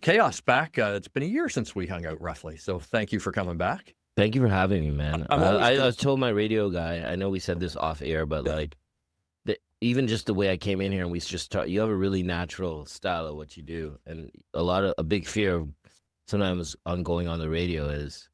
Chaos back. It's been a year since we hung out, roughly. So thank you for coming back. Thank you for having me, man. I'm always I good. was told my radio guy, I know we said this off air, but like, even just the way I came in here and we just talked, you have a really natural style of what you do. And a big fear of sometimes on going on the radio is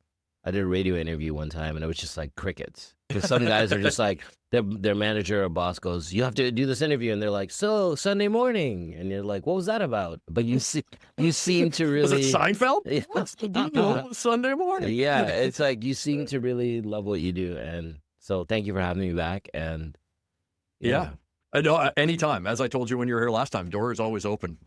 I did a radio interview one time and it was just like crickets. Because some guys are just like, their manager or boss goes, you have to do this interview. And they're like, so Sunday morning. And you're like, what was that about? But you seem to Was it really. Seinfeld? Yeah. What's the deal? Sunday morning. Yeah, it's like you seem to really love what you do. And so thank you for having me back. And Yeah. I know. Anytime, as I told you when you were here last time, door is always open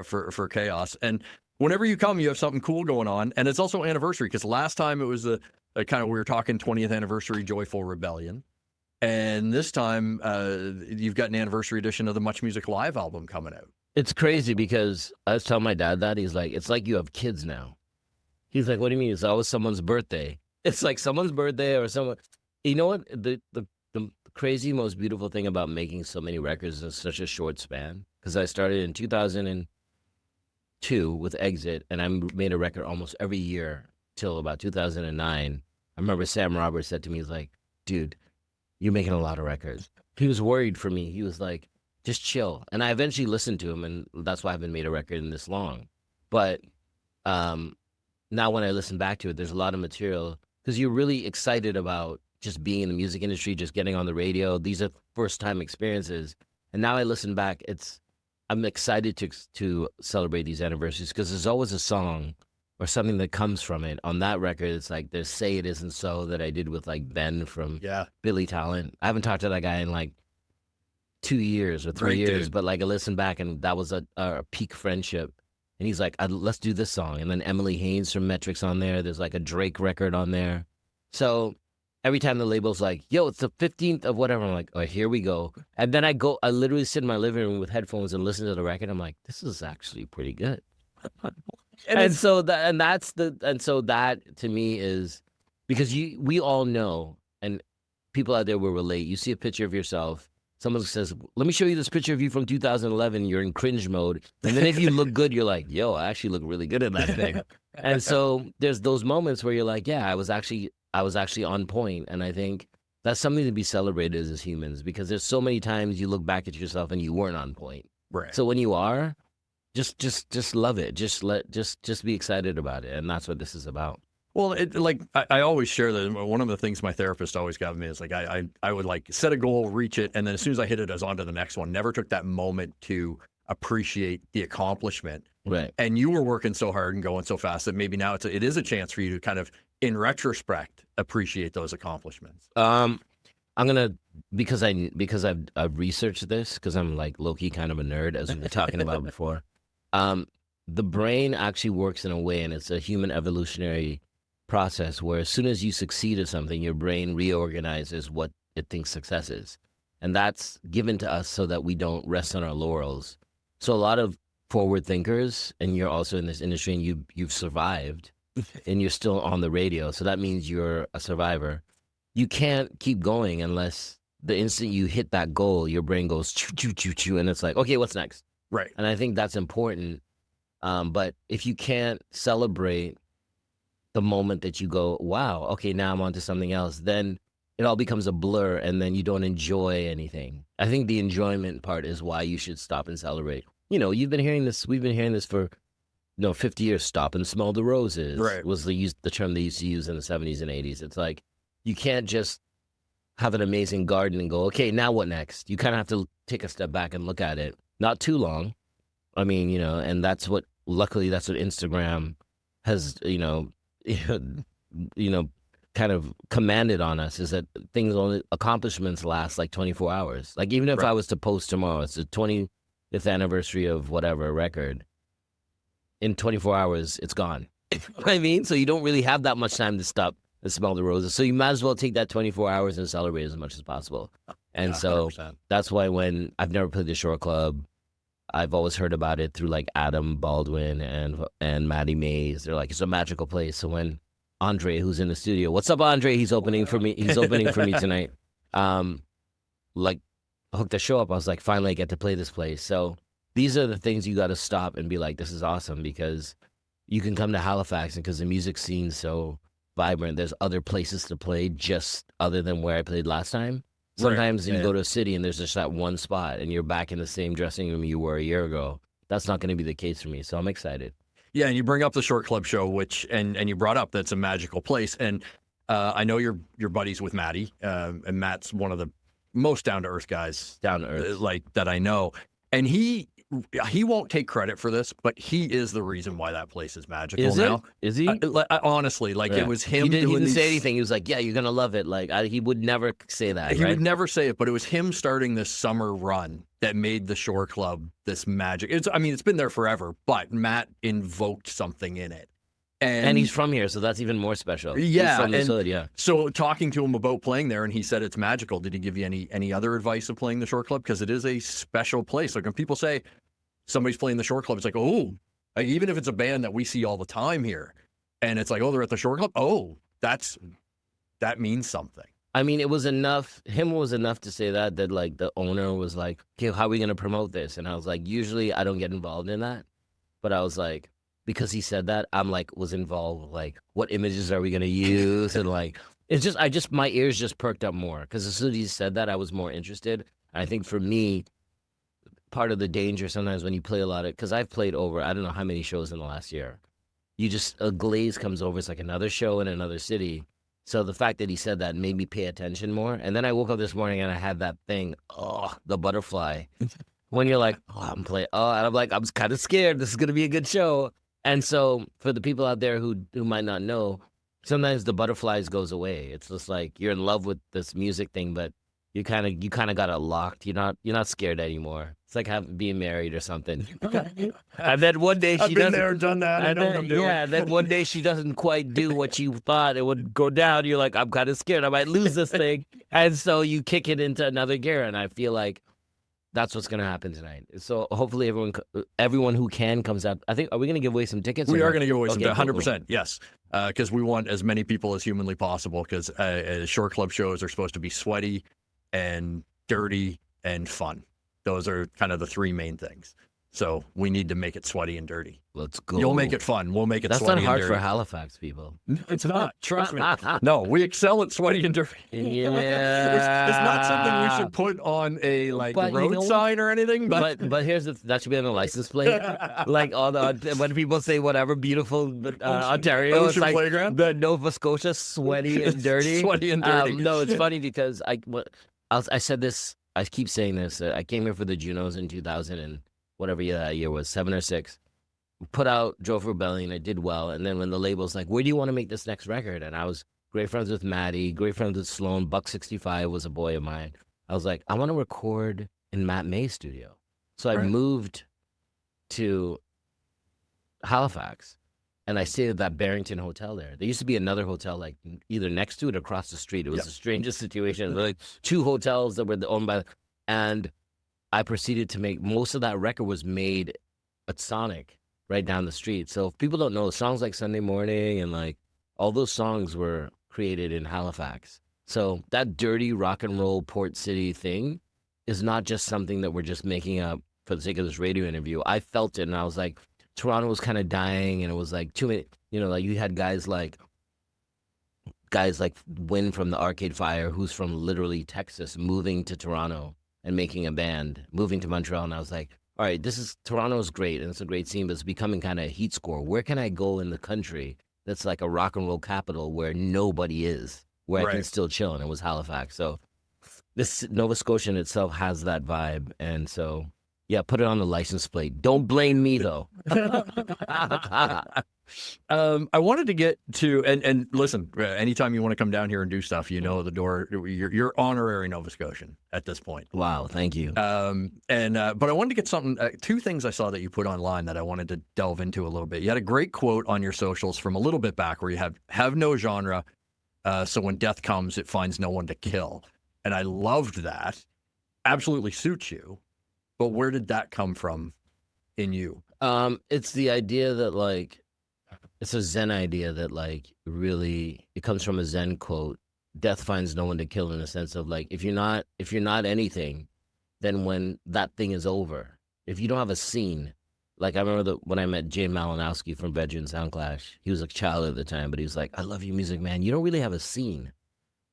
for Chaos. And whenever you come, you have something cool going on. And it's also anniversary because last time it was a kind of we were talking 20th anniversary Joyful Rebellion. And this time you've got an anniversary edition of the Much Music Live album coming out. It's crazy because I was telling my dad that he's like, it's like you have kids now. He's like, what do you mean? It's always someone's birthday. It's like someone's birthday or someone. You know what? The crazy, most beautiful thing about making so many records in such a short span, because I started in 2002 with Exit, and I made a record almost every year till about 2009. I remember Sam Roberts said to me, he's like, dude, you're making a lot of records. He was worried for me. He was like, just chill. And I eventually listened to him, and that's why I haven't made a record in this long. But now when I listen back to it, there's a lot of material because you're really excited about just being in the music industry, just getting on the radio. These are first-time experiences. And now I listen back, I'm excited to celebrate these anniversaries because there's always a song or something that comes from it. On that record, it's like there's Say It Isn't So that I did with like Ben from Billy Talent. I haven't talked to that guy in like 2 years or 3 years, dude. but like I listened back and that was a peak friendship. And he's like, let's do this song. And then Emily Haynes from Metrics on there. There's like a Drake record on there. So every time the label's like, yo, it's the 15th of whatever, I'm like, oh, here we go. And then I literally sit in my living room with headphones and listen to the record. I'm like, this is actually pretty good. And so that to me is because we all know, and people out there will relate. You see a picture of yourself. Someone says, let me show you this picture of you from 2011. You're in cringe mode. And then if you look good, you're like, yo, I actually look really good in that thing. And so there's those moments where you're like, yeah, I was actually on point. And I think that's something to be celebrated as humans because there's so many times you look back at yourself and you weren't on point. Right. So when you are, just love it. Just be excited about it. And that's what this is about. Well, I always share that. One of the things my therapist always got me is like I would like set a goal, reach it, and then as soon as I hit it, I was on to the next one. Never took that moment to appreciate the accomplishment. Right. And you were working so hard and going so fast that maybe now it is a chance for you to kind of, in retrospect, appreciate those accomplishments. I'm gonna because I've researched this because I'm like low-key kind of a nerd as we were talking about before. The brain actually works in a way, and it's a human evolutionary process where as soon as you succeed at something, your brain reorganizes what it thinks success is. And that's given to us so that we don't rest on our laurels. So a lot of forward thinkers, and you're also in this industry and you've survived and you're still on the radio. So that means you're a survivor. You can't keep going unless the instant you hit that goal, your brain goes choo, choo, choo, choo. And it's like, okay, what's next? Right. And I think that's important. But if you can't celebrate the moment that you go, wow, okay, now I'm on to something else, then it all becomes a blur and then you don't enjoy anything. I think the enjoyment part is why you should stop and celebrate. You know, we've been hearing this for 50 years. Stop and smell the roses. Right. Was the term they used to use in the 70s and 80s. It's like, you can't just have an amazing garden and go, okay, now what next? You kind of have to take a step back and look at it. Not too long. I mean, and luckily that's what Instagram has, kind of commanded on us is that accomplishments last like 24 hours. Like even if I was to post tomorrow, it's the 20th anniversary of whatever record, in 24 hours, it's gone. You know what I mean? So you don't really have that much time to stop and smell the roses. So you might as well take that 24 hours and celebrate as much as possible. And so 100%. That's why when I've never played the Shore Club, I've always heard about it through like Adam Baldwin and Maddie Mays. They're like, it's a magical place. So when Andre, who's in the studio, what's up, Andre? He's opening for me tonight. Like hooked the show up. I was like, finally I get to play this place. So these are the things you got to stop and be like, this is awesome because you can come to Halifax, and because the music scene's so vibrant, there's other places to play just other than where I played last time. Sometimes you go to a city and there's just that one spot and you're back in the same dressing room you were a year ago. That's not going to be the case for me. So I'm excited. Yeah, and you bring up the Short Club show, which and you brought up that's a magical place. And I know you're buddies with Matty, and Matt's one of the most down to earth guys, Down to earth. like that I know. And he won't take credit for this, but he is the reason why that place is magical Is now. it? Is he? Honestly, like Yeah. it was him. He didn't doing say these- anything. He was like, "Yeah, you're gonna love it." Like he would never say that. He right? would never say it, but it was him starting this summer run that made the Shore Club this magic. It's been there forever, but Matt invoked something in it. And he's from here, so that's even more special. Yeah, He's from the and- hood, yeah. So talking to him about playing there, and he said it's magical. Did he give you any other advice of playing the Shore Club? Because it is a special place. Like when people say somebody's playing the Shore Club, it's like, oh, like, even if it's a band that we see all the time here, and it's like, oh, they're at the Shore Club. Oh, that means something. I mean, it was enough. Him was enough to say that like the owner was like, "Okay, how are we gonna promote this?" And I was like, "Usually I don't get involved in that," but I was like, because he said that, I'm like was involved. Like, what images are we gonna use? And like, it's just my ears just perked up more because as soon as he said that, I was more interested. I think for me, part of the danger sometimes when you play a lot of, because I've played over I don't know how many shows in the last year. You just a glaze comes over. It's like another show in another city. So the fact that he said that made me pay attention more. And then I woke up this morning and I had that thing, the butterfly. When you're like, I'm playing, and I'm like, I'm kind of scared. This is going to be a good show. And so for the people out there who might not know, sometimes the butterflies goes away. It's just like you're in love with this music thing, but you kind of got it locked. You're not scared anymore. It's like being married or something. And then one day I've been there, done that. I know what I'm doing. Yeah, then one day she doesn't quite do what you thought it would go down. You're like, I'm kind of scared. I might lose this thing. And so you kick it into another gear. And I feel like that's what's going to happen tonight. So hopefully everyone who can comes out. I think, are we going to give away some tickets? We or are not? going to give away some, Okay, 100%, yes. Because we want as many people as humanly possible, because Shore Club shows are supposed to be sweaty and dirty and fun. Those are kind of the three main things. So we need to make it sweaty and dirty. Let's go. You'll make it fun. We'll make it That's sweaty not hard and for dirty. Halifax people. It's not. Trust me. No, we excel at sweaty and dirty. Yeah. It's not something we should put on a But you road know- sign or anything. But, But here's that should be on the license plate. Like all the when people say whatever beautiful Ontario, it's Ocean like Playground? the Nova Scotia sweaty and dirty. Sweaty and dirty. No, it's funny because I said this. I keep saying this. I came here for the Junos in 2000 and whatever year that year was, 7 or 6. Put out Drove Rebellion. I did well, and then when the label's like, "Where do you want to make this next record?" and I was great friends with Maddie, great friends with Sloan. Buck 65 was a boy of mine. I was like, I want to record in Matt May's studio. So I Right. moved to Halifax, and I stayed at that Barrington Hotel there. There used to be another hotel like either next to it or across the street. It was Yep. the strangest situation. There were like 2 hotels that were owned by, and I proceeded to make most of that record was made at Sonic right down the street. So if people don't know, songs like Sunday Morning and like all those songs were created in Halifax. So that dirty rock and roll Port City thing is not just something that we're just making up for the sake of this radio interview. I felt it, and I was like, Toronto was kind of dying, and it was like too many, like you had guys like Win from the Arcade Fire, who's from literally Texas, moving to Toronto and making a band, moving to Montreal. And I was like, all right, Toronto's great, and it's a great scene, but it's becoming kind of a heat score. Where can I go in the country that's like a rock and roll capital where nobody is, where I can Right. still chill? And it was Halifax. So this Nova Scotia in itself has that vibe. And so, yeah, put it on the license plate. Don't blame me, though. I wanted to get to and listen. Anytime you want to come down here and do stuff, the door. You're honorary Nova Scotian at this point. Wow, thank you. But I wanted to get something. 2 things I saw that you put online that I wanted to delve into a little bit. You had a great quote on your socials from a little bit back where you have no genre, so when death comes, it finds no one to kill, and I loved that. Absolutely suits you. But where did that come from in you? It's the idea that like, it's a Zen idea that like really, it comes from a Zen quote. Death finds no one to kill, in a sense of like, if you're not anything, then when that thing is over, if you don't have a scene, Like I remember when I met Jay Malinowski from Bedroom Soundclash. He was a child at the time, but he was like, "I love your music, man. You don't really have a scene.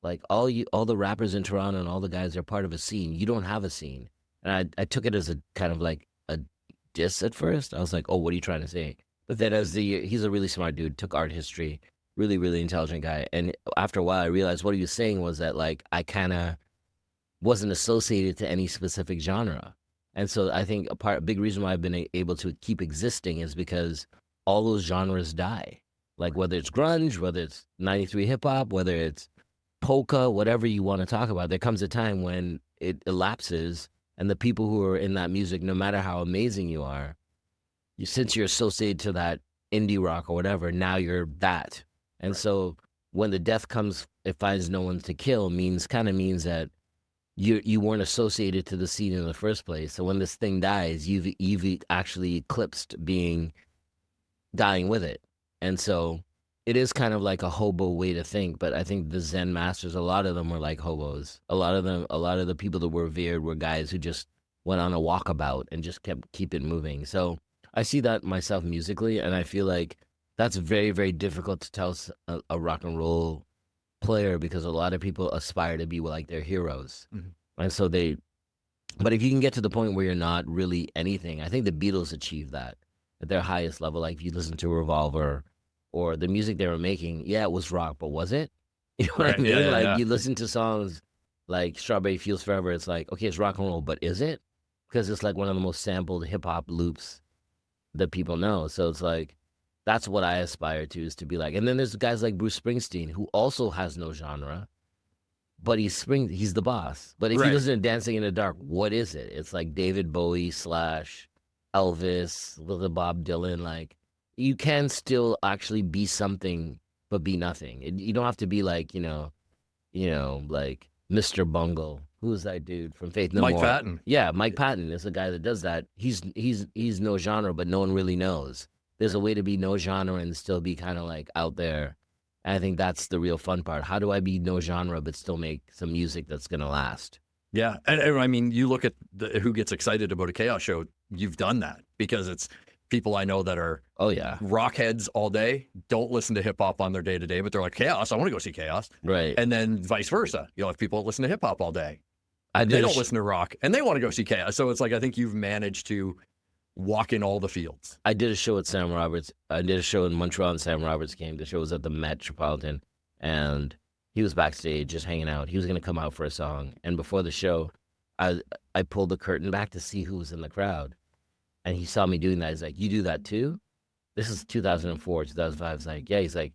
Like all the rappers in Toronto and all the guys are part of a scene. You don't have a scene." And I took it as a kind of like a diss at first. I was like, "Oh, what are you trying to say?" But then he's a really smart dude. Took art history. Really, really intelligent guy. And after a while, I realized what he was saying was that like I kind of wasn't associated to any specific genre. And so I think a big reason why I've been able to keep existing is because all those genres die. Like whether it's grunge, whether it's 93 hip hop, whether it's polka, whatever you want to talk about, there comes a time when it elapses and the people who are in that music, no matter how amazing you are, since you're associated to that indie rock or whatever, now you're that. And Right. so when the death comes, it finds no one to kill means that you weren't associated to the scene in the first place. So when this thing dies, you've actually eclipsed dying with it. And so it is kind of like a hobo way to think, but I think the Zen masters, a lot of them were like hobos. A lot of the people that were revered were guys who just went on a walkabout and just keep it moving. So I see that myself musically, and I feel like that's very, very difficult to tell a rock and roll player because a lot of people aspire to be like their heroes. Mhm. And so but if you can get to the point where you're not really anything, I think the Beatles achieved that at their highest level. Like if you listen to Revolver or the music they were making, yeah, it was rock, but was it? You know what Right. I mean? Yeah, yeah, Like yeah. you listen to songs like Strawberry Fields Forever, it's like, okay, it's rock and roll, but is it? Because it's like one of the most sampled hip hop loops that people know. So it's like, that's what I aspire to, is to be like. And then there's guys like Bruce Springsteen, who also has no genre, but he's the boss. But if you Right. listen to Dancing in the Dark, what is it? It's like David Bowie slash Elvis, little Bob Dylan. Like you can still actually be something, but be nothing. You don't have to be like, like Mr. Bungle. Who's that dude from Faith No Mike More? Patton. Yeah, Mike Patton is the guy that does that. He's no genre, but no one really knows. There's a way to be no genre and still be kind of like out there. And I think that's the real fun part. How do I be no genre but still make some music that's gonna last? Yeah. And I mean, you look at who gets excited about a Chaos show, you've done that because it's people I know that are Oh yeah, rock heads all day, don't listen to hip hop on their day to day, but they're like, Chaos, I want to go see Chaos. right. And then vice versa. You'll have people that listen to hip hop all day. I They did. don't listen to rock and they want to go see Chaos. So it's like, I think you've managed to walk in all the fields. I did a show at Sam Roberts. I did a show in Montreal, and Sam Roberts came. The show was at the Metropolitan, and he was backstage just hanging out. He was going to come out for a song, and before the show, I pulled the curtain back to see who was in the crowd, and he saw me doing that. He's like, "You do that too?" This is 2004, 2005. He's like, "Yeah." He's like,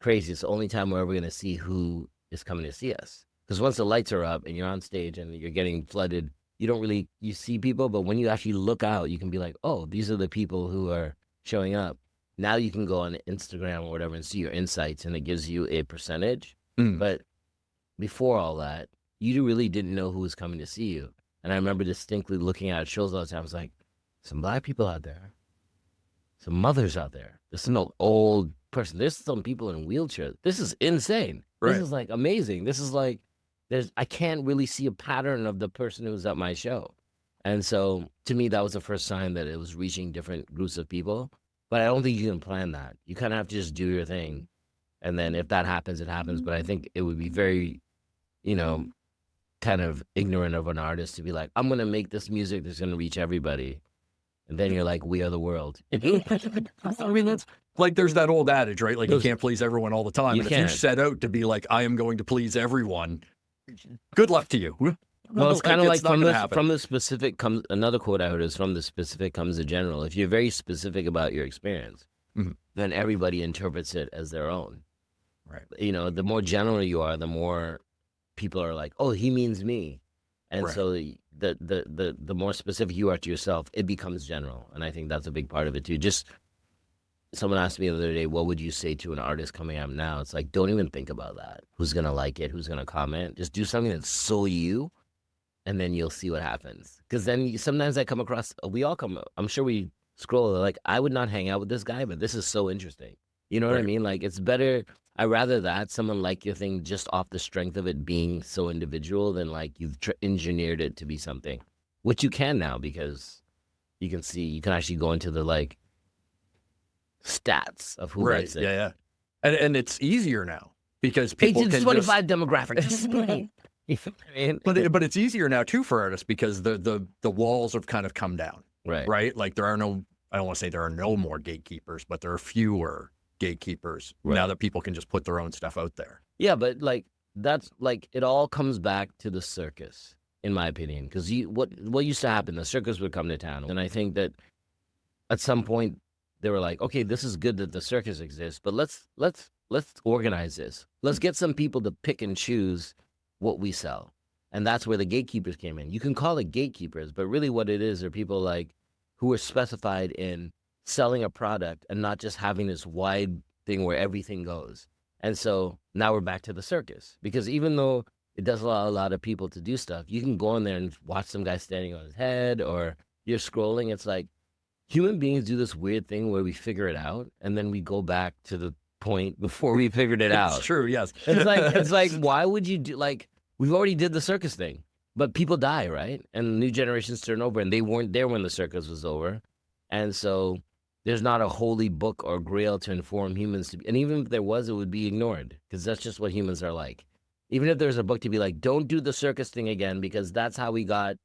"Crazy. It's the only time we're ever going to see who is coming to see us. Because once the lights are up and you're on stage and you're getting flooded, you don't really you see people, but when you actually look out, you can be like, oh, these are the people who are showing up. Now you can go on Instagram or whatever and see your insights, and it gives you a percentage. Mm. But before all that, you really didn't know who was coming to see you. And I remember distinctly looking at shows all the time. I was like, some black people out there, some mothers out there. There's an old person. There's some people in wheelchairs. This is insane. Right. This is like amazing. This is like I can't really see a pattern of the person who's at my show. And so to me, that was the first sign that it was reaching different groups of people. But I don't think you can plan that. You kind of have to just do your thing. And then if that happens, it happens. But I think it would be very, kind of ignorant of an artist to be like, I'm going to make this music that's going to reach everybody. And then you're like, we are the world. I mean, that's like there's that old adage, right? Like you can't please everyone all the time. You And if can't. you set out to be like, I am going to please everyone, good luck to you. Well, it's kind of like not gonna happen. from the specific comes another quote I heard is from the specific comes the general. If you're very specific about your experience, Mhm. then everybody interprets it as their own. Right. The more general you are, the more people are like, "Oh, he means me," and Right. so the more specific you are to yourself, it becomes general. And I think that's a big part of it too. Just someone asked me the other day, "What would you say to an artist coming out now?" It's like, don't even think about that. Who's gonna like it? Who's gonna comment? Just do something that's so you. And then you'll see what happens. Because then sometimes I come across, I'm sure we scroll, like, I would not hang out with this guy, but this is so interesting. You know what I Right. mean? Like, it's better, I rather that someone like your thing just off the strength of it being so individual than like you've engineered it to be something, which you can now because you can actually go into the like stats of who Right. likes it. Yeah. And it's easier now because 18 people to can 25 demographic. Just great. You know what I mean? but it's easier now too for artists because the walls have kind of come down. Right. Right. Like there are no, I don't want to say there are no more gatekeepers, but there are fewer gatekeepers Right. now that people can just put their own stuff out there. Yeah, but like that's like it all comes back to the circus, in my opinion. Because what used to happen, the circus would come to town, and I think that at some point they were like, okay, this is good that the circus exists, but let's organize this. Let's get some people to pick and choose what we sell, and that's where the gatekeepers came in. You can call it gatekeepers, but really what it is are people like who are specified in selling a product and not just having this wide thing where everything goes. And so now we're back to the circus, because even though it does allow a lot of people to do stuff, you can go in there and watch some guy standing on his head, or you're scrolling. It's like human beings do this weird thing where we figure it out and then we go back to the point before we figured it out. It's true. Yes. It's like, why would you do, like, we've already did the circus thing, but people die, right? And new generations turn over, and they weren't there when the circus was over. And so there's not a holy book or grail to inform humans to be, and even if there was, it would be ignored, because that's just what humans are like. Even if there's a book to be like, don't do the circus thing again because that's how we got,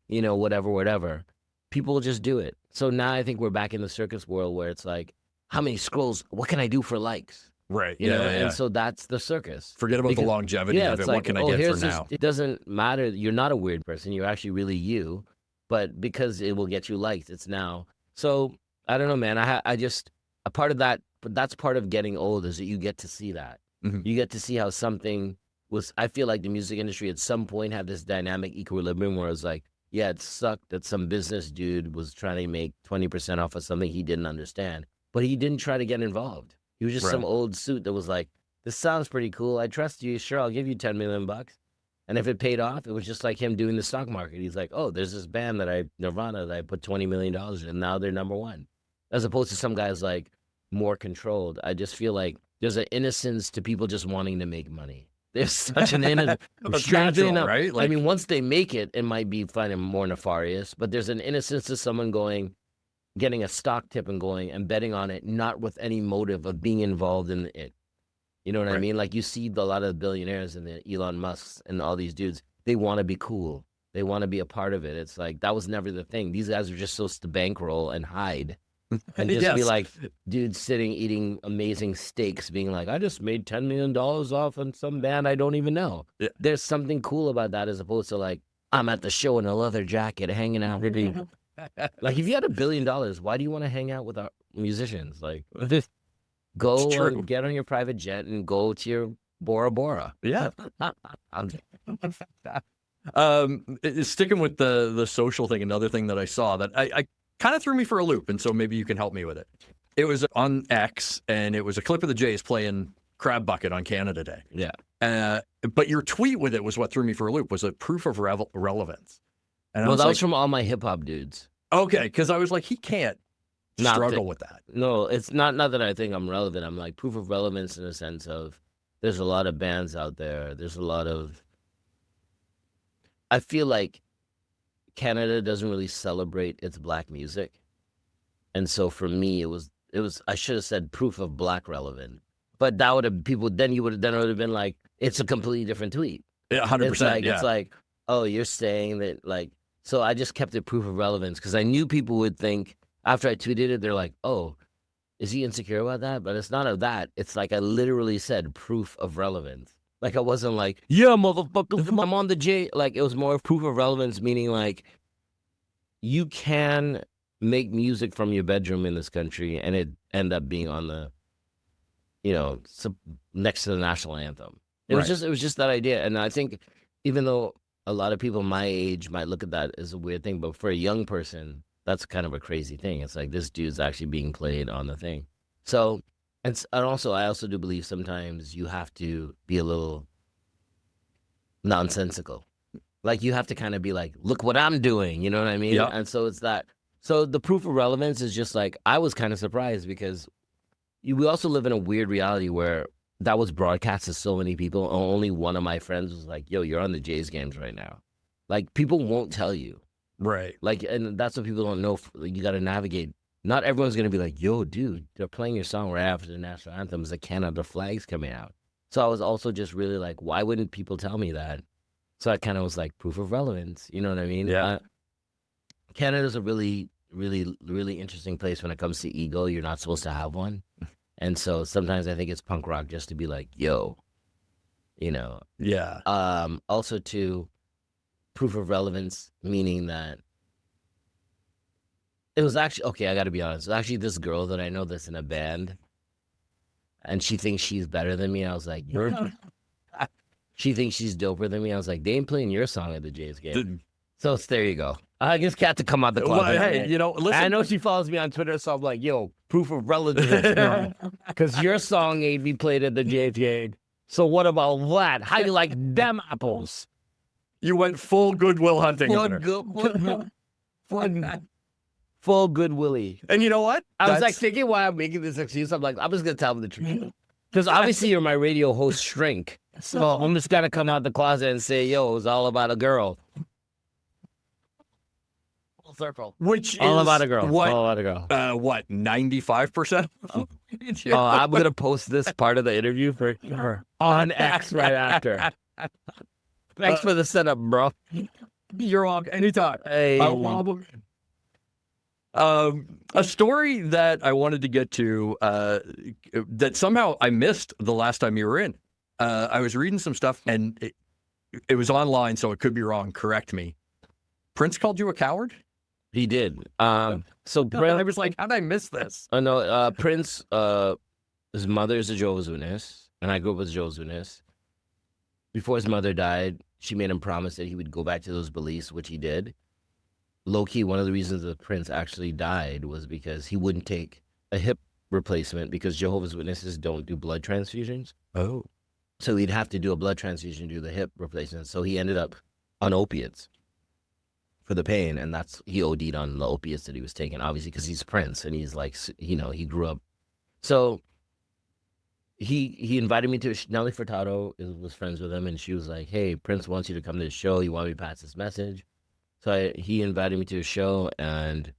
whatever, people will just do it. So now I think we're back in the circus world where it's like, how many scrolls, what can I do for likes? Right. You know, and so that's the circus. Forget about the longevity of it. Like, what can I get for now? It doesn't matter. You're not a weird person. You're actually really you, but because it will get you likes, it's now. So I don't know, man. I just, a part of that, but that's part of getting old, is that you get to see that. Mm-hmm. You get to see how something was, I feel like the music industry at some point had this dynamic equilibrium where it was like, yeah, it sucked that some business dude was trying to make 20% off of something he didn't understand, but he didn't try to get involved. He was just some old suit that was like, this sounds pretty cool. I trust you. Sure, I'll give you $10 million. And if it paid off, it was just like him doing the stock market. He's like, oh, there's this band Nirvana, that I put $20 million in, and now they're number one. As opposed to some guys like more controlled. I just feel like there's an innocence to people just wanting to make money. There's such an innocence. Strangely enough, right? Like, I mean, once they make it, it might be fun and more nefarious, but there's an innocence to someone getting a stock tip and going and betting on it, not with any motive of being involved in it. You know what I mean? Like, you see a lot of the billionaires and the Elon Musks and all these dudes, they want to be cool. They want to be a part of it. It's like, that was never the thing. These guys are just supposed to bankroll and hide. And just be like, dudes sitting eating amazing steaks, being like, I just made $10 million off on some band I don't even know. Yeah. There's something cool about that, as opposed to like, I'm at the show in a leather jacket hanging out. Like, if you had $1 billion, why do you want to hang out with our musicians? Like, go and get on your private jet and go to your Bora Bora. Yeah. Sticking with the social thing, another thing that I saw that I kind of threw me for a loop, and so maybe you can help me with it. It was on X, and it was a clip of the Jays playing Crab Bucket on Canada Day. Yeah. But your tweet with it was what threw me for a loop, was a proof of relevance. And well, that was from all my hip-hop dudes. Okay, because I was like, he can't struggle with that. No, it's not that I think I'm relevant. I'm like, proof of relevance in the sense of there's a lot of bands out there. There's a lot of... I feel like Canada doesn't really celebrate its black music. And so for me, it was I should have said proof of black relevant. But that would have then it would have been like, it's a completely different tweet. Yeah, 100%. It's like, oh, you're saying that, like, so I just kept it proof of relevance because I knew people would think after I tweeted it, they're like, oh, is he insecure about that? But it's not of that. It's like I literally said proof of relevance. Like, I wasn't like, yeah, motherfucker, I'm on the J. Like, it was more proof of relevance, meaning like, you can make music from your bedroom in this country and it end up being on the, next to the national anthem. It was just that idea. And I think even though a lot of people my age might look at that as a weird thing, but for a young person, that's kind of a crazy thing. It's like, this dude's actually being played on the thing. So, and also, I also do believe sometimes you have to be a little nonsensical. Like, you have to kind of be like, look what I'm doing. You know what I mean? Yeah. And so it's that. So the proof of relevance is just like, I was kind of surprised because we also live in a weird reality where that was broadcast to so many people. Only one of my friends was like, yo, you're on the Jays games right now. Like, people won't tell you. Right. Like, and that's what people don't know. You got to navigate. Not everyone's going to be like, yo, dude, they're playing your song right after the national anthem. Is the Canada flag's coming out. So I was also just really like, why wouldn't people tell me that? So I kind of was like, proof of relevance. You know what I mean? Yeah. Canada's a really, really, really interesting place when it comes to ego. You're not supposed to have one. And so sometimes I think it's punk rock just to be like, yo, you know. Yeah. Also to proof of relevance, meaning that it was actually, okay, I got to be honest. It was actually this girl that I know that's in a band, and she thinks she's better than me. I was like, she thinks she's doper than me. I was like, they ain't playing your song at the Jays game. So there you go. I just got to come out the closet. Well, hey, listen. I know she follows me on Twitter, so I'm like, yo, proof of relevance. Because your song ain't be played at the Jays game. So what about that? How you like them apples? You went full Goodwill Hunting. Full good Willie. And you know what? I was like thinking why I'm making this excuse. I'm like, I'm just going to tell them the truth. Because obviously you're my radio host shrink. So I'm just going to come out the closet and say, yo, it was all about a girl. Full circle. Which all is about a girl. What, all about a girl. What, 95%? I'm going to post this part of the interview for her on X right after. Thanks for the setup, bro. You're on anytime. Hey. A story that I wanted to get to that somehow I missed the last time you were in. I was reading some stuff, and it was online, so it could be wrong. Correct me. Prince called you a coward? He did. So I was like, how did I miss this? No, Prince, his mother is a Jehovah's Witness, and I grew up with a Jehovah's Witness. Before his mother died, she made him promise that he would go back to those beliefs, which he did. Low-key, one of the reasons that Prince actually died was because he wouldn't take a hip replacement because Jehovah's Witnesses don't do blood transfusions. Oh. So he'd have to do a blood transfusion to do the hip replacement. So he ended up on opiates for the pain, and he OD'd on the opiates that he was taking, obviously, because he's Prince, and he's like, he grew up. So he invited me to, Nelly Furtado was friends with him, and she was like, hey, Prince wants you to come to the show. You want me to pass this message? So he invited me to a show, and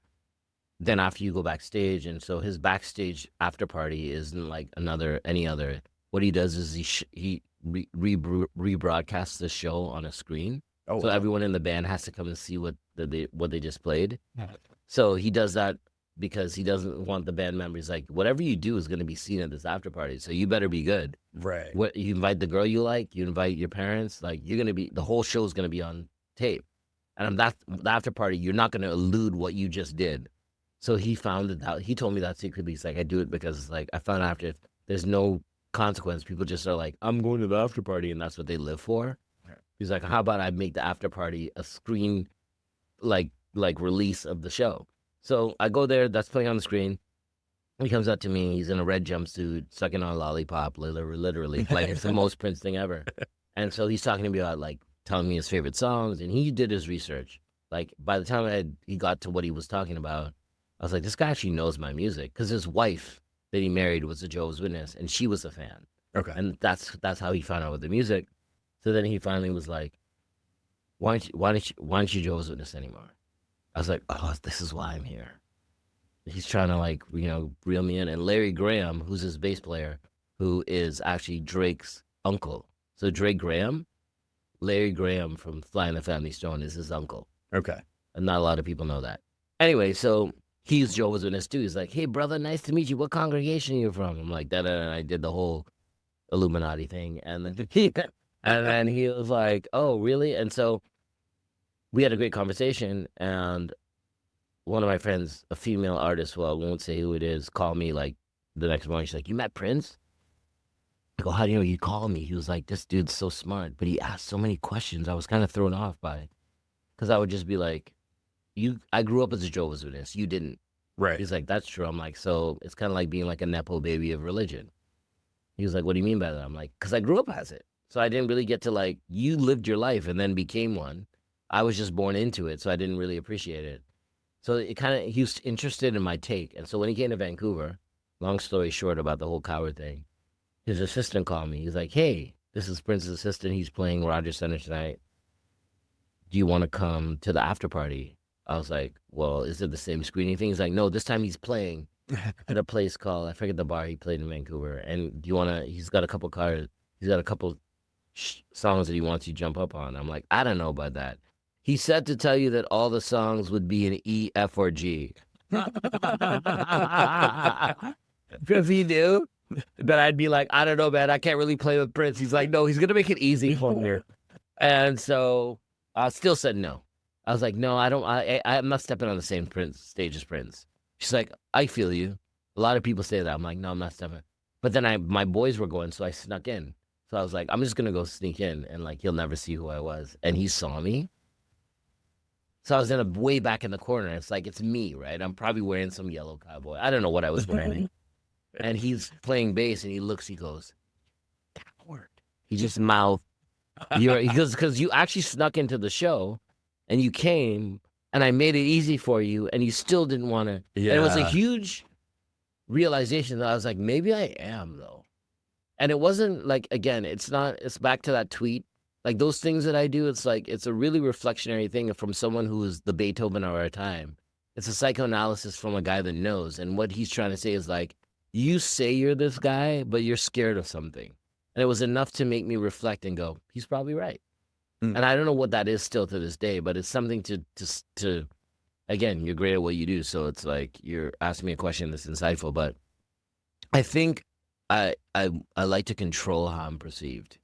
then after you go backstage, and so his backstage after party isn't like any other. What he does is he rebroadcasts the show on a screen, so everyone in the band has to come and see what they just played. So he does that because he doesn't want the band members like whatever you do is going to be seen at this after party, so you better be good. Right. What you invite the girl you like, you invite your parents, like you're gonna be the whole show is gonna be on tape. And the after party, you're not going to elude what you just did. So he found it out. He told me that secretly. He's like, I do it because like I found out if there's no consequence, people just are like, I'm going to the after party, and that's what they live for. He's like, how about I make the after party a screen like release of the show? So I go there. That's playing on the screen. He comes up to me. He's in a red jumpsuit, sucking on a lollipop, literally. Like it's the most Prince thing ever. And so he's talking to me about like telling me his favorite songs, and he did his research. Like by the time he got to what he was talking about, I was like, this guy actually knows my music because his wife that he married was a Jehovah's Witness, and she was a fan. Okay, and that's how he found out with the music. So then he finally was like, why aren't you Jehovah's Witness anymore? I was like, oh, this is why I'm here. He's trying to like reel me in. And Larry Graham, who's his bass player, who is actually Drake's uncle. So Drake Graham. Larry Graham from Fly in the Family Stone is his uncle. Okay. And not a lot of people know that. Anyway, so he's Jehovah's Witness too. He's like, hey, brother, nice to meet you. What congregation are you from? I'm like, and I did the whole Illuminati thing. And then he was like, oh, really? And so we had a great conversation. And one of my friends, a female artist, well, I won't say who it is, called me like the next morning. She's like, you met Prince? I go, how do you know you called me? He was like, this dude's so smart, but he asked so many questions. I was kind of thrown off by it. Because I would just be like, I grew up as a Jehovah's Witness. You didn't. Right. He's like, that's true. I'm like, so it's kind of like being like a Nepo baby of religion. He was like, what do you mean by that? I'm like, because I grew up as it. So I didn't really get to like, you lived your life and then became one. I was just born into it, so I didn't really appreciate it. So he was interested in my take. And so when he came to Vancouver, long story short about the whole coward thing, his assistant called me. He's like, hey, this is Prince's assistant. He's playing Rogers Center tonight. Do you want to come to the after party? I was like, well, is it the same screening thing? He's like, no, this time he's playing at a place called, I forget the bar he played in Vancouver. And do you want to, he's got a couple cars, he's got a couple songs that he wants you to jump up on. I'm like, I don't know about that. He said to tell you that all the songs would be in E, F, or G. Because he knew that I'd be like, I don't know, man, I can't really play with Prince. He's like, no, he's going to make it easy for me. And so I still said no. I was like, no, I'm not stepping on the same stage as Prince. She's like, I feel you. A lot of people say that. I'm like, no, I'm not stepping. But then my boys were going, so I snuck in. So I was like, I'm just going to go sneak in, and like, he'll never see who I was. And he saw me. So I was way back in the corner. It's like, it's me, right? I'm probably wearing some yellow cowboy. I don't know what I was wearing. And he's playing bass, and he looks, he goes, coward. He just mouthed. He goes, because you actually snuck into the show, and you came, and I made it easy for you, and you still didn't want to. Yeah. And it was a huge realization that I was like, maybe I am, though. And it wasn't like, again, it's back to that tweet. Like those things that I do, it's like, it's a really reflectionary thing from someone who is the Beethoven of our time. It's a psychoanalysis from a guy that knows. And what he's trying to say is like, you say you're this guy, but you're scared of something. And it was enough to make me reflect and go, he's probably right. And I don't know what that is still to this day, but it's something to again, you're great at what you do. So it's like, you're asking me a question that's insightful, but I think I like to control how I'm perceived.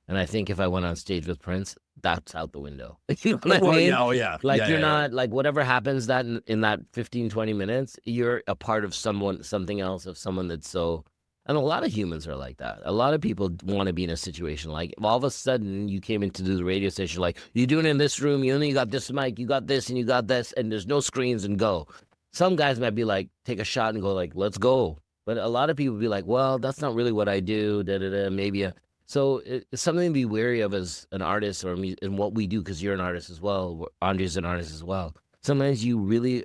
And I think if I went on stage with Prince, that's out the window. You know what I mean? Yeah, oh, yeah. Like yeah, you're not like whatever happens that in that 15, 20 minutes, you're a part of something else, of someone that's so. And a lot of humans are like that. A lot of people want to be in a situation like all of a sudden you came in to do the radio station, like you're doing it in this room, you only got this mic, you got this and you got this, and there's no screens, and go. Some guys might be like, take a shot and go like, let's go. But a lot of people be like, well, that's not really what I do. Maybe. So it's something to be wary of as an artist or in what we do, because you're an artist as well. Andre's an artist as well. Sometimes you really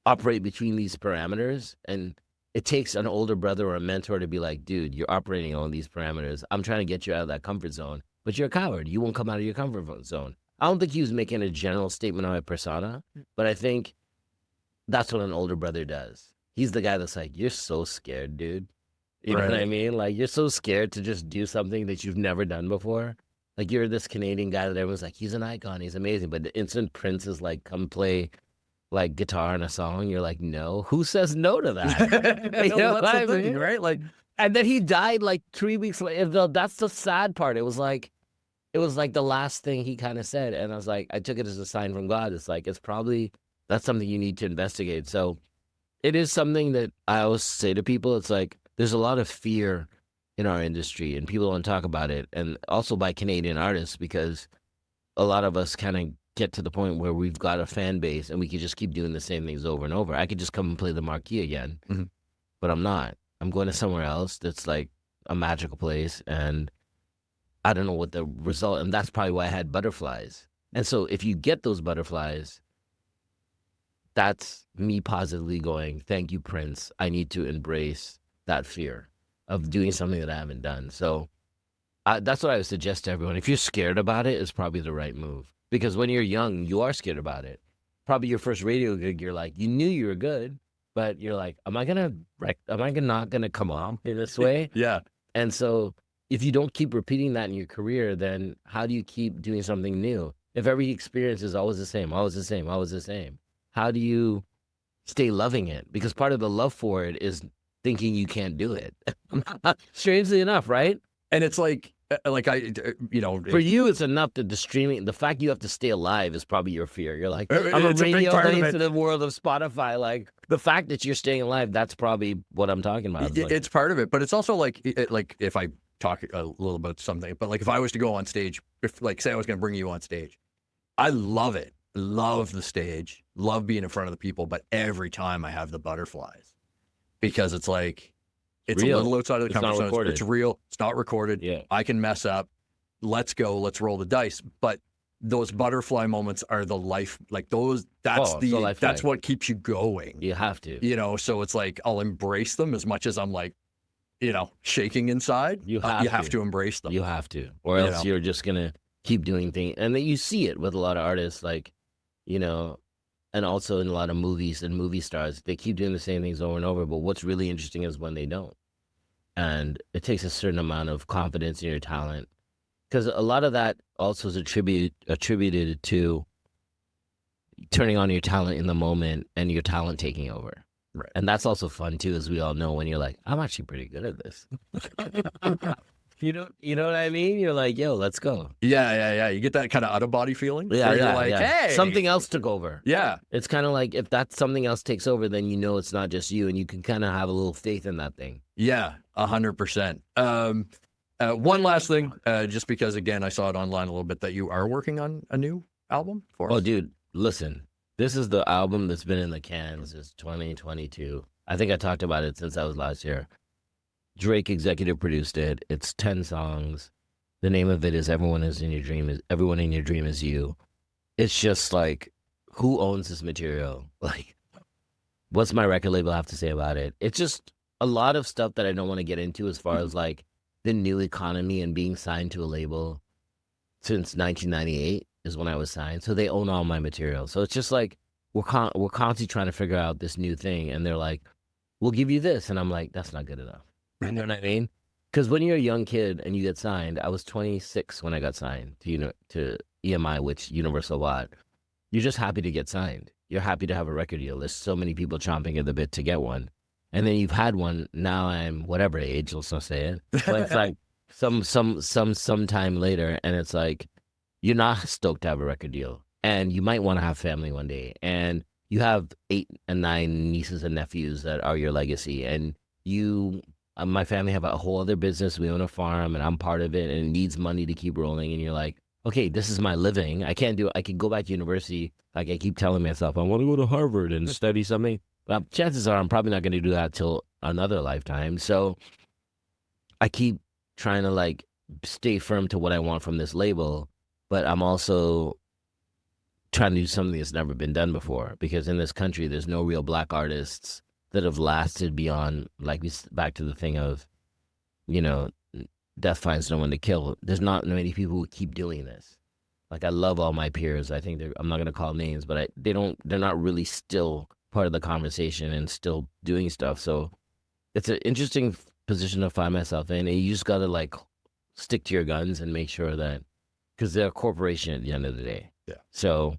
operate between these parameters, and it takes an older brother or a mentor to be like, dude, you're operating on these parameters. I'm trying to get you out of that comfort zone, but you're a coward. You won't come out of your comfort zone. I don't think he was making a general statement on my persona, but I think that's what an older brother does. He's the guy that's like, you're so scared, dude. You know what I mean? Like, you're so scared to just do something that you've never done before. Like, you're this Canadian guy that everyone's like, he's an icon, he's amazing. But the instant Prince is like, come play like guitar in a song, you're like, no. Who says no to that? You know what I mean? Right? Like, and then he died like 3 weeks later. That's the sad part. It was like the last thing he kind of said. And I was like, I took it as a sign from God. It's like, that's something you need to investigate. So it is something that I always say to people. It's like, there's a lot of fear in our industry, and people don't talk about it. And also by Canadian artists, because a lot of us kind of get to the point where we've got a fan base and we can just keep doing the same things over and over. I could just come and play the Marquee again, but I'm not. I'm going to somewhere else that's like a magical place, and I don't know what the result, and that's probably why I had butterflies. And so if you get those butterflies, that's me positively going, thank you, Prince. I need to embrace that fear of doing something that I haven't done. So that's what I would suggest to everyone. If you're scared about it, it's probably the right move. Because when you're young, you are scared about it. Probably your first radio gig, you're like, you knew you were good, but you're like, am I not gonna come on in this way? Yeah. And so if you don't keep repeating that in your career, then how do you keep doing something new? If every experience is always the same, always the same, always the same, how do you stay loving it? Because part of the love for it is thinking you can't do it. Strangely enough, right? And it's like for you, it's enough that the streaming, the fact you have to stay alive is probably your fear. You're like, I'm a radio face in the world of Spotify. Like, the fact that you're staying alive, that's probably what I'm talking about. It's part of it, but it's also like if I talk a little about something, but like if I was to go on stage, say I was going to bring you on stage, I love it. Love the stage, love being in front of the people, but every time I have the butterflies, because it's like, it's real. A little outside of the comfort zone. It's real. It's not recorded. Yeah. I can mess up. Let's go. Let's roll the dice. But those butterfly moments are the life. Like those. That's what keeps you going. You have to. You know. So it's like I'll embrace them as much as I'm like, shaking inside. You have to embrace them. You have to, or else you're just gonna keep doing things. And then you see it with a lot of artists. Like, and also in a lot of movies and movie stars, they keep doing the same things over and over. But what's really interesting is when they don't. And it takes a certain amount of confidence in your talent. Because a lot of that also is attributed to turning on your talent in the moment and your talent taking over. Right. And that's also fun too, as we all know, when you're like, I'm actually pretty good at this. You know what I mean? You're like, yo, let's go. Yeah. You get that kind of out of body feeling. Yeah, where yeah, you're like, yeah. hey, Something else took over. Yeah. It's kind of like if that something else takes over, then you know it's not just you, and you can kind of have a little faith in that thing. Yeah, 100%. One last thing, just because again I saw it online a little bit that you are working on a new album for us. Oh, dude, listen, this is the album that's been in the can since 2022. I think I talked about it since I was last year. Drake executive produced it. It's 10 songs. The name of it is Everyone in Your Dream Is You. It's just like, who owns this material? Like, what's my record label have to say about it? It's just a lot of stuff that I don't want to get into as far as like the new economy and being signed to a label since 1998 is when I was signed. So they own all my material. So it's just like, we're constantly trying to figure out this new thing. And they're like, we'll give you this. And I'm like, that's not good enough. You know what I mean? Because when you're a young kid and you get signed, I was 26 when I got signed to EMI, which Universal bought. You're just happy to get signed. You're happy to have a record deal. There's so many people chomping at the bit to get one. And then you've had one. Now I'm whatever age, let's not say it. But it's like some time later, and it's like you're not stoked to have a record deal. And you might want to have family one day. And you have 8 and 9 nieces and nephews that are your legacy. And you... my family have a whole other business. We own a farm, and I'm part of it, and it needs money to keep rolling. And you're like, okay, this is my living. I can go back to university. Like I keep telling myself, I want to go to Harvard and study something. But chances are I'm probably not going to do that till another lifetime. So I keep trying to like stay firm to what I want from this label, but I'm also trying to do something that's never been done before. Because in this country, there's no real black artists that have lasted beyond, like, back to the thing of, death finds no one to kill. There's not many people who keep doing this. Like, I love all my peers. I think I'm not going to call names, but they're not really still part of the conversation and still doing stuff. So it's an interesting position to find myself in. And you just got to, like, stick to your guns and make sure that, because they're a corporation at the end of the day. Yeah. So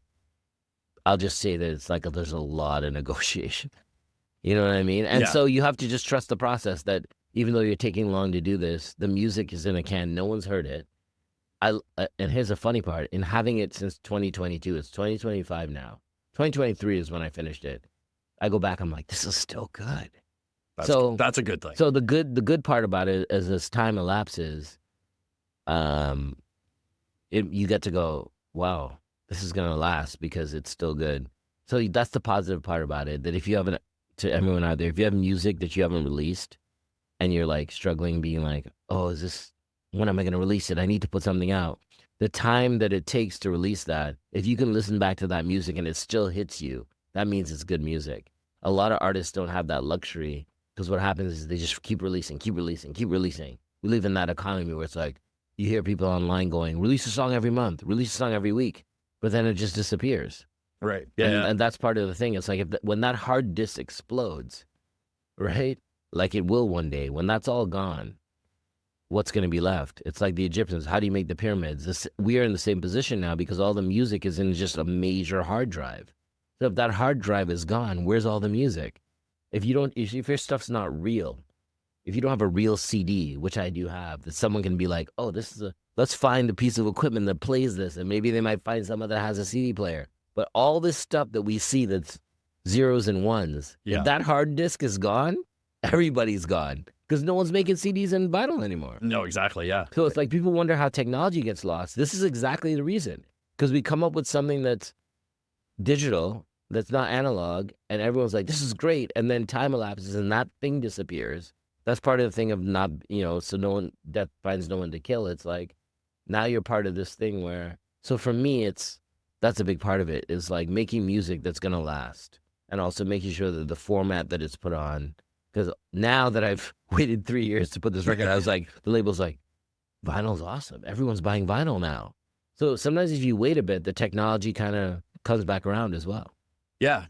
I'll just say that it's like there's a lot of negotiation. You know what I mean? And so you have to just trust the process that even though you're taking long to do this, the music is in a can. No one's heard it. And here's the funny part. In having it since 2022, it's 2025 now. 2023 is when I finished it. I go back, I'm like, this is still good. That's a good thing. So the good part about it is as time elapses, you get to go, wow, this is going to last because it's still good. So that's the positive part about it, that if you have to everyone out there, if you have music that you haven't released and you're like struggling being like, oh, when am I going to release it? I need to put something out. The time that it takes to release that, if you can listen back to that music and it still hits you, that means it's good music. A lot of artists don't have that luxury because what happens is they just keep releasing. We live in that economy where it's like, you hear people online going, release a song every month, release a song every week, but then it just disappears. Right. Yeah. And that's part of the thing. It's like when that hard disk explodes, right? Like it will one day, when that's all gone, what's going to be left? It's like the Egyptians. How do you make the pyramids? We are in the same position now because all the music is in just a major hard drive. So if that hard drive is gone, where's all the music? If your stuff's not real, if you don't have a real CD, which I do have, that someone can be like, oh, let's find a piece of equipment that plays this. And maybe they might find someone that has a CD player. But all this stuff that we see that's zeros and ones, if that hard disk is gone, everybody's gone. Because no one's making CDs and vinyl anymore. No, exactly, yeah. So it's like people wonder how technology gets lost. This is exactly the reason. Because we come up with something that's digital, that's not analog, and everyone's like, this is great. And then time elapses and that thing disappears. That's part of the thing of not, so death finds no one to kill. It's like, now you're part of this thing where, so for me, that's a big part of it, is like making music that's going to last. And also making sure that the format that it's put on, because now that I've waited 3 years to put this record, I was like, the label's like, vinyl's awesome. Everyone's buying vinyl now. So sometimes if you wait a bit, the technology kind of comes back around as well. Yeah.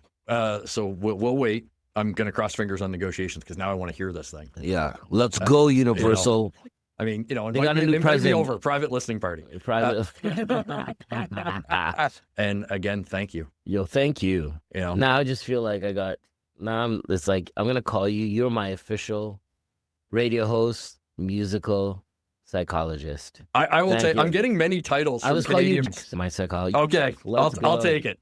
So we'll wait. I'm going to cross fingers on negotiations because now I want to hear this thing. Yeah, let's go, Universal. I mean, They got invite a new me president. over, private listening party. Private. And again, thank you. Yo, thank you. Now I just feel like it's like I'm gonna call you. You're my official radio host, musical psychologist. I will Thank take. you. I'm getting many titles. I from was calling you Canadian... my psychologist. Okay, I'll take it.